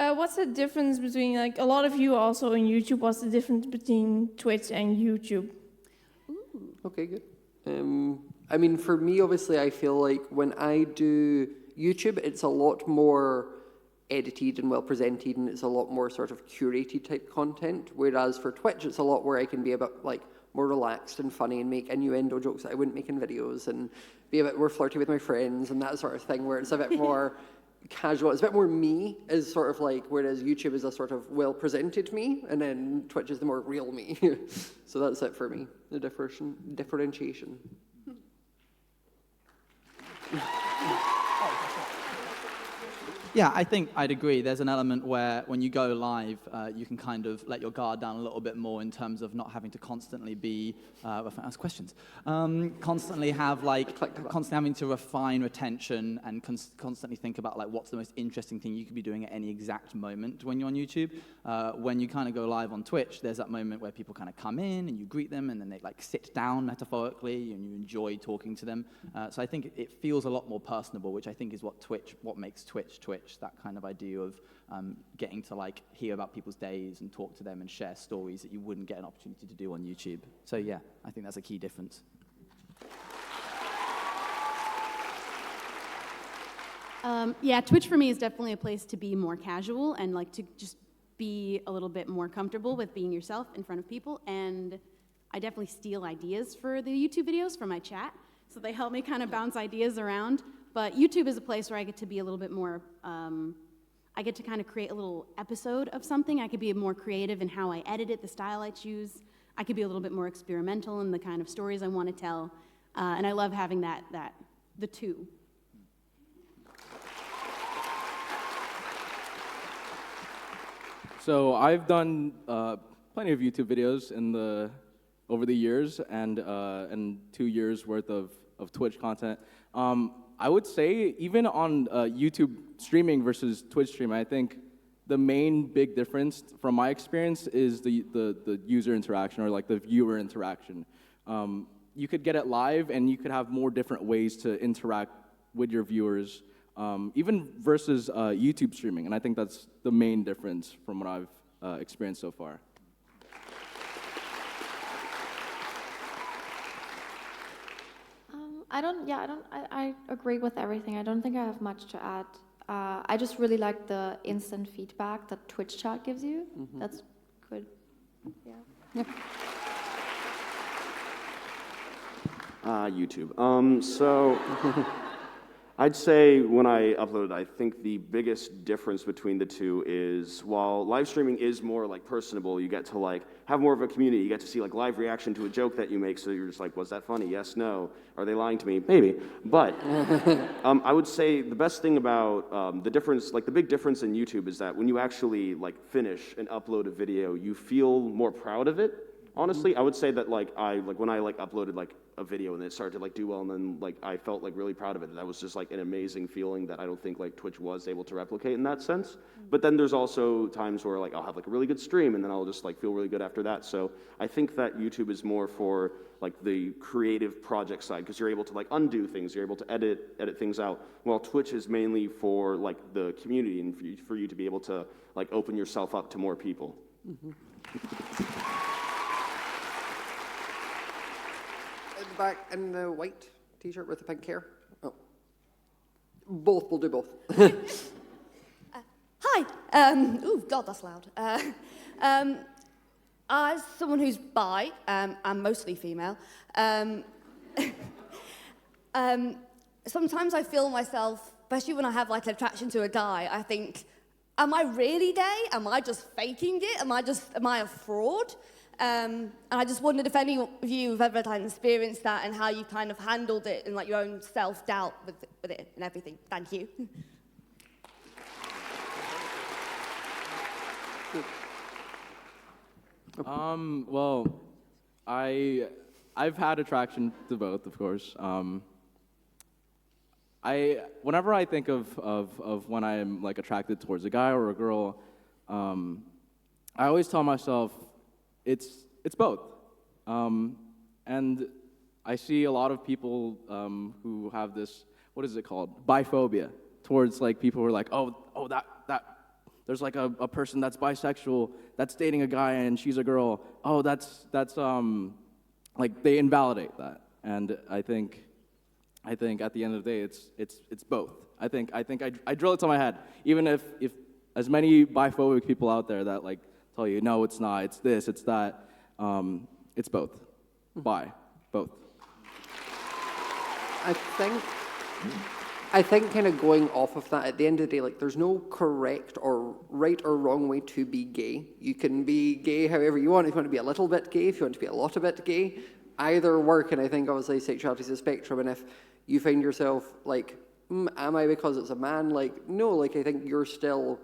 no. What's the difference between, like, a lot of you also on YouTube, what's the difference between Twitch and YouTube? Ooh. Okay, good. I mean, for me, obviously, I feel like when I do YouTube, it's a lot more edited and well presented, and it's a lot more sort of curated type content. Whereas for Twitch, it's a lot where I can be a bit like more relaxed and funny and make innuendo jokes that I wouldn't make in videos, and be a bit more flirty with my friends and that sort of thing. Where it's a bit more casual, it's a bit more me. Is sort of like, whereas YouTube is a sort of well presented me, and then Twitch is the more real me. So that's it for me. The differentiation. Yeah, I think I'd agree. There's an element where when you go live, you can kind of let your guard down a little bit more in terms of not having to constantly be, ask questions, constantly having to refine retention and constantly think about like what's the most interesting thing you could be doing at any exact moment when you're on YouTube. When you kind of go live on Twitch, there's that moment where people kind of come in and you greet them and then they like sit down metaphorically and you enjoy talking to them. So I think it feels a lot more personable, which I think is what makes Twitch. That kind of idea of getting to like hear about people's days and talk to them and share stories that you wouldn't get an opportunity to do on YouTube. So yeah, I think that's a key difference. Yeah, Twitch for me is definitely a place to be more casual and like to just be a little bit more comfortable with being yourself in front of people. And I definitely steal ideas for the YouTube videos from my chat, so they help me kind of bounce ideas around. But YouTube is a place where I get to be a little bit more, I get to kind of create a little episode of something. I could be more creative in how I edit it, the style I choose. I could be a little bit more experimental in the kind of stories I want to tell. And I love having the two. So I've done plenty of YouTube videos over the years and 2 years worth of Twitch content. I would say even on YouTube streaming versus Twitch streaming, I think the main big difference from my experience is the user interaction or like the viewer interaction. You could get it live and you could have more different ways to interact with your viewers, even versus YouTube streaming. And I think that's the main difference from what I've experienced so far. I agree with everything. I don't think I have much to add. I just really like the instant feedback that TwitchChat gives you. That's good. Yeah. YouTube. So I'd say when I uploaded, I think the biggest difference between the two is while live streaming is more like personable, you get to like have more of a community. You get to see like live reaction to a joke that you make. So you're just like, was that funny? Yes, no. Are they lying to me? Maybe. But I would say the best thing about the difference, like the big difference in YouTube is that when you actually like finish and upload a video, you feel more proud of it. Honestly, I would say that like when I like uploaded like a video and it started to like do well, and then like I felt like really proud of it. That was just like an amazing feeling that I don't think like Twitch was able to replicate in that sense. But then there's also times where like I'll have like a really good stream and then I'll just like feel really good after that. So I think that YouTube is more for like the creative project side because you're able to like undo things, you're able to edit things out. While Twitch is mainly for like the community and for you to be able to like open yourself up to more people. Back in the white t-shirt with the pink hair. Oh. Both, we'll do both. Hi. Oh, God, that's loud. As someone who's bi, I'm mostly female, sometimes I feel myself, especially when I have like an attraction to a guy, I think, am I really gay? Am I just faking it? Am I a fraud? And I just wondered if any of you have ever kind of experienced that and how you kind of handled it and like your own self-doubt with it and everything. Thank you. Well, I've had attraction to both, of course. Whenever I think of when I am like attracted towards a guy or a girl, I always tell myself it's both. And I see a lot of people who have this, what is it called? Biphobia towards like people who are like, oh that there's like a person that's bisexual that's dating a guy and she's a girl. Oh, that's like they invalidate that. And I think at the end of the day it's both. I think I drill it to my head. Even if as many biphobic people out there that like tell you no, it's not, it's this, it's that, it's both. Both. I think kind of going off of that, at the end of the day, like there's no correct or right or wrong way to be gay. You can be gay however you want. If you want to be a little bit gay, if you want to be a lot of bit gay, either work. And I think obviously sexuality is a spectrum. And if you find yourself like, am I because it's a man? Like, no, like I think you're still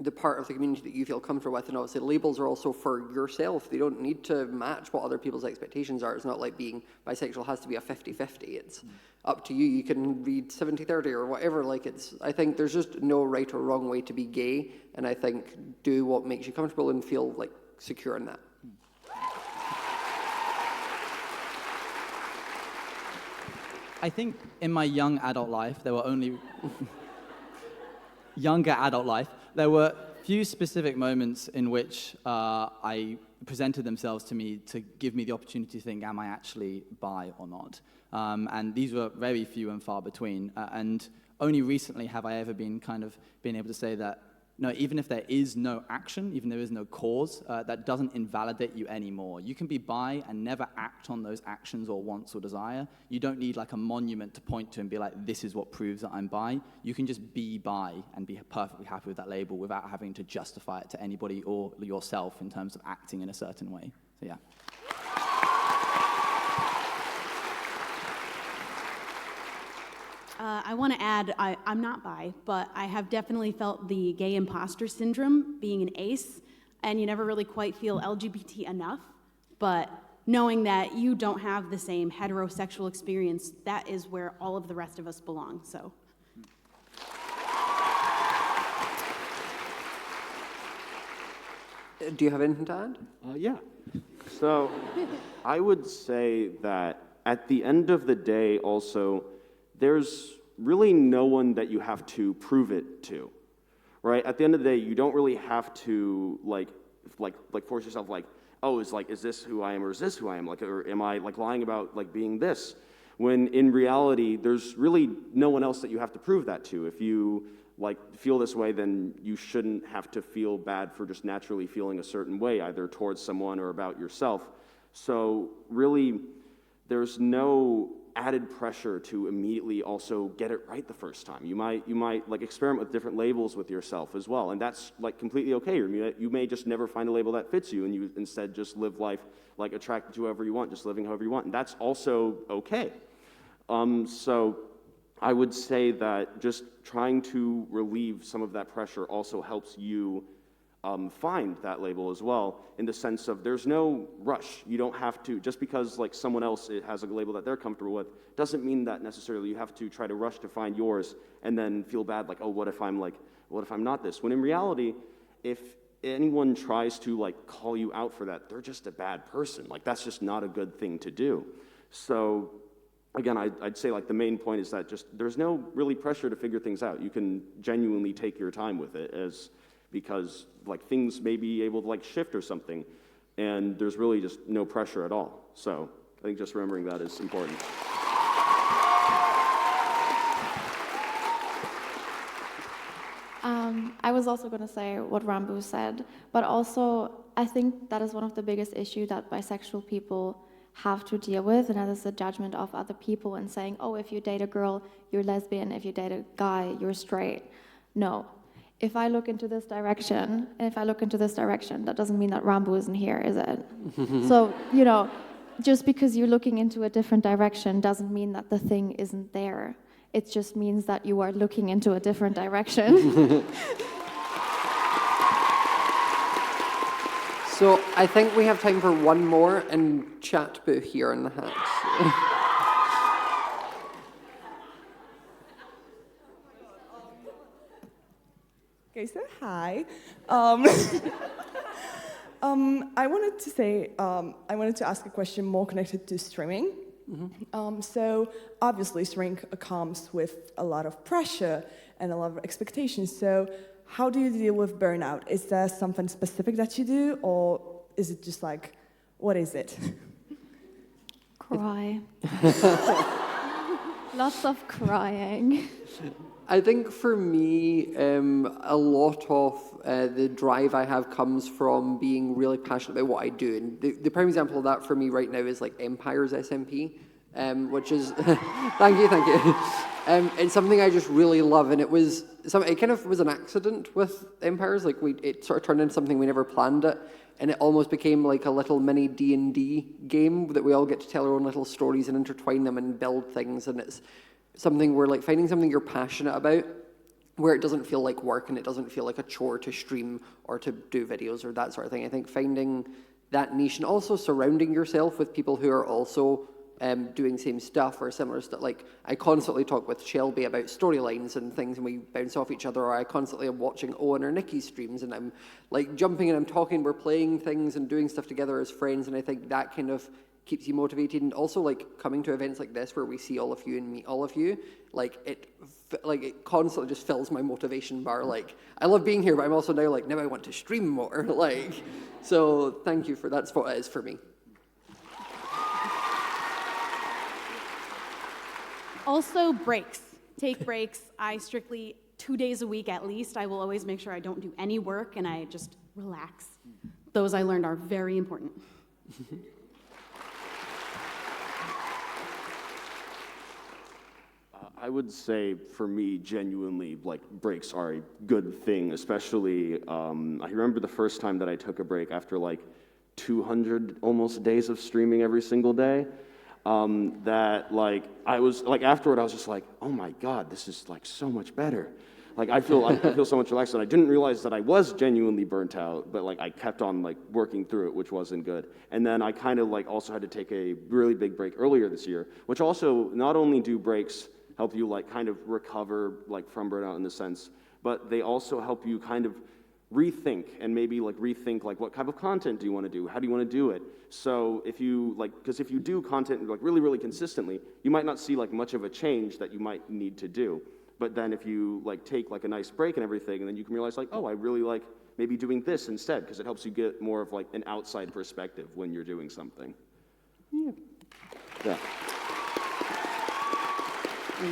the part of the community that you feel comfortable with, and obviously labels are also for yourself. They don't need to match what other people's expectations are. It's not like being bisexual has to be a 50-50. It's up to you. You can read 70-30 or whatever. Like I think there's just no right or wrong way to be gay, and I think do what makes you comfortable and feel like secure in that. I think in my young adult life, there were only younger adult life, there were few specific moments in which I presented themselves to me to give me the opportunity to think, am I actually bi or not? And these were very few and far between. And only recently have I ever been able to say that, no, even if there is no action, even if there is no cause, that doesn't invalidate you anymore. You can be bi and never act on those actions or wants or desire. You don't need like a monument to point to and be like, this is what proves that I'm bi. You can just be bi and be perfectly happy with that label without having to justify it to anybody or yourself in terms of acting in a certain way. So yeah. I want to add, I'm not bi, but I have definitely felt the gay imposter syndrome being an ace, and you never really quite feel LGBT enough, but knowing that you don't have the same heterosexual experience, that is where all of the rest of us belong, so. Do you have anything to add? Yeah. So I would say that at the end of the day also, there's really no one that you have to prove it to, right? At the end of the day, you don't really have to like force yourself like, oh, is this who I am or is this who I am? Like, or am I like lying about like being this? When in reality, there's really no one else that you have to prove that to. If you like feel this way, then you shouldn't have to feel bad for just naturally feeling a certain way, either towards someone or about yourself. So really, there's no added pressure to immediately also get it right the first time. You might like experiment with different labels with yourself as well, and that's like completely okay. You may just never find a label that fits you, and you instead just live life like attracted to whoever you want, just living however you want, and that's also okay. So I would say that just trying to relieve some of that pressure also helps you find that label as well, in the sense of there's no rush. You don't have to, just because like someone else has a label that they're comfortable with, doesn't mean that necessarily you have to try to rush to find yours and then feel bad like, oh, what if I'm not this? When in reality, if anyone tries to like call you out for that, they're just a bad person. Like that's just not a good thing to do. So again, I'd say like the main point is that just there's no really pressure to figure things out. You can genuinely take your time with it, because like things may be able to like shift or something, and there's really just no pressure at all. So I think just remembering that is important. I was also going to say what Ranboo said, but also I think that is one of the biggest issues that bisexual people have to deal with, and that is the judgment of other people and saying, oh, if you date a girl, you're lesbian, if you date a guy, you're straight. No. If I look into this direction, that doesn't mean that Ranboo isn't here, is it? So, you know, just because you're looking into a different direction doesn't mean that the thing isn't there. It just means that you are looking into a different direction. So I think we have time for one more, and Chatboo here in the hat. Okay, so hi. I wanted to ask a question more connected to streaming. So obviously streaming comes with a lot of pressure and a lot of expectations. So how do you deal with burnout? Is there something specific that you do, or is it just like, what is it? Cry. Lots of crying. I think for me, a lot of the drive I have comes from being really passionate about what I do. And the prime example of that for me right now is like Empire's SMP, which is, thank you. It's something I just really love, and it kind of was an accident with Empires. Like it sort of turned into something we never planned it, and it almost became like a little mini D&D game that we all get to tell our own little stories and intertwine them and build things, and it's something where like finding something you're passionate about where it doesn't feel like work and it doesn't feel like a chore to stream or to do videos or that sort of thing. I think finding that niche and also surrounding yourself with people who are also doing same stuff or similar stuff. Like I constantly talk with Shelby about storylines and things, and we bounce off each other, or I constantly am watching Owen or Nikki's streams and I'm like jumping and I'm talking, we're playing things and doing stuff together as friends, and I think that kind of keeps you motivated. And also like coming to events like this where we see all of you and meet all of you, like it constantly just fills my motivation bar. Like I love being here, but I'm also now I want to stream more. Like, so thank you for that's what it is for me. Also, breaks. Take breaks. I strictly 2 days a week at least. I will always make sure I don't do any work and I just relax. Those I learned are very important. I would say for me, genuinely, like breaks are a good thing, especially, I remember the first time that I took a break after like 200 almost days of streaming every single day, that like, I was like, afterward I was just like, oh my God, this is like so much better. Like I feel so much relaxed, and I didn't realize that I was genuinely burnt out, but like I kept on like working through it, which wasn't good. And then I kind of like also had to take a really big break earlier this year, which also not only do breaks help you like kind of recover like from burnout in the sense, but they also help you kind of rethink and maybe like rethink like what type of content do you want to do? How do you want to do it? So if you like, because if you do content like really, really consistently, you might not see like much of a change that you might need to do. But then if you like take like a nice break and everything, and then you can realize like, oh, I really like maybe doing this instead, because it helps you get more of like an outside perspective when you're doing something. Yeah.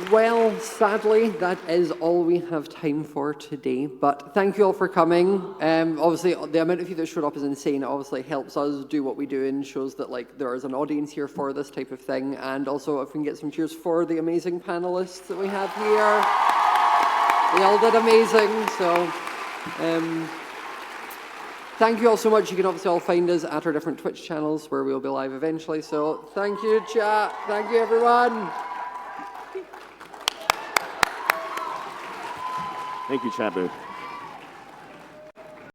Well, sadly, that is all we have time for today. But thank you all for coming. Obviously, the amount of you that showed up is insane. It obviously helps us do what we do and shows that like there is an audience here for this type of thing. And also, if we can get some cheers for the amazing panelists that we have here. They all did amazing. So, thank you all so much. You can obviously all find us at our different Twitch channels where we'll be live eventually. So, thank you, chat. Thank you, everyone. Thank you, Chat Booth.